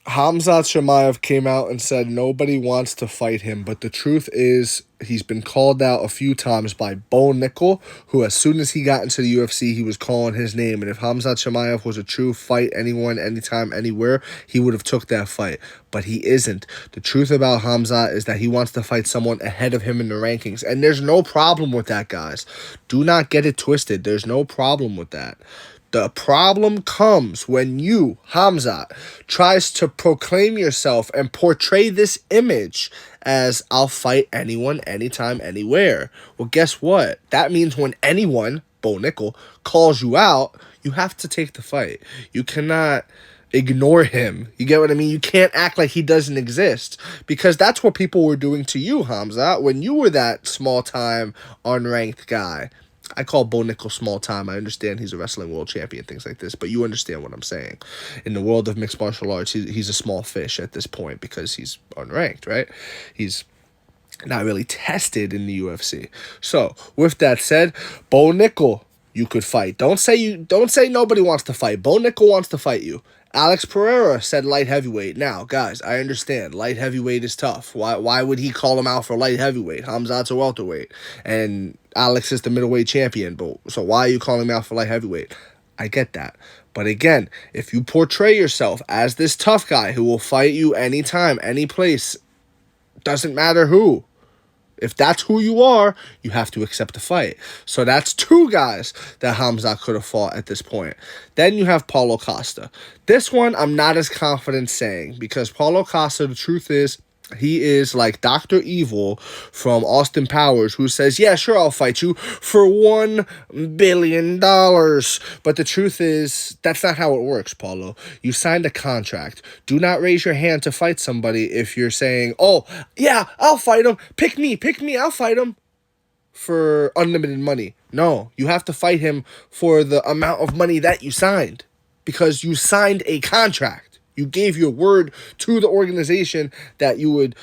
Khamzat Chimaev came out and said nobody wants to fight him, but the truth is he's been called out a few times by Bo Nickel, who as soon as he got into the UFC, he was calling his name. And if Khamzat Chimaev was a true fight anyone, anytime, anywhere, he would have took that fight. But he isn't. The truth about Khamzat is that he wants to fight someone ahead of him in the rankings. And there's no problem with that, guys. Do not get it twisted. There's no problem with that. The problem comes when you, Khamzat, tries to proclaim yourself and portray this image as I'll fight anyone, anytime, anywhere. Well, guess what? That means when anyone, Bo Nickel, calls you out, you have to take the fight. You cannot ignore him. You get what I mean? You can't act like he doesn't exist because that's what people were doing to you, Khamzat, when you were that small-time, unranked guy. I call Bo Nickel small time. I understand he's a wrestling world champion, things like this, but you understand what I'm saying. In the world of mixed martial arts, he's a small fish at this point because he's unranked, right? He's not really tested in the UFC. So, with that said, Bo Nickel, you could fight. Don't say nobody wants to fight. Bo Nickel wants to fight you. Alex Pereira said light heavyweight. Now, guys, I understand. Light heavyweight is tough. Why would he call him out for light heavyweight? Khamzat's a welterweight. And Alex is the middleweight champion. But so why are you calling him out for light heavyweight? I get that. But again, if you portray yourself as this tough guy who will fight you anytime, any place, doesn't matter who. If that's who you are, you have to accept the fight. So that's two guys that Khamzat could have fought at this point. Then you have Paulo Costa. This one I'm not as confident saying because Paulo Costa, the truth is, he is like Dr. Evil from Austin Powers who says, yeah, sure, I'll fight you for $1 billion. But the truth is, that's not how it works, Paulo. You signed a contract. Do not raise your hand to fight somebody if you're saying, oh, yeah, I'll fight him. Pick me, I'll fight him for unlimited money. No, you have to fight him for the amount of money that you signed because you signed a contract. You gave your word to the organization that you would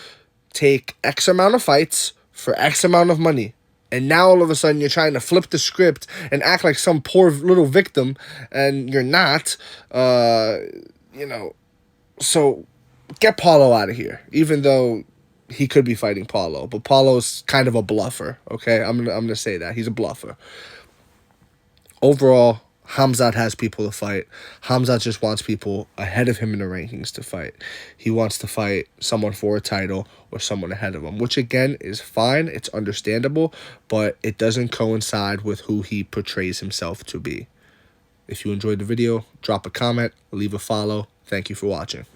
take X amount of fights for X amount of money. And now all of a sudden you're trying to flip the script and act like some poor little victim, and you're not. So get Paulo out of here, even though he could be fighting Paulo. But Paulo's kind of a bluffer, okay? I'm gonna say that. He's a bluffer. Overall, Khamzat has people to fight. Khamzat just wants people ahead of him in the rankings to fight. He wants to fight someone for a title or someone ahead of him, which again is fine. It's understandable, but it doesn't coincide with who he portrays himself to be. If you enjoyed the video, drop a comment, leave a follow. Thank you for watching.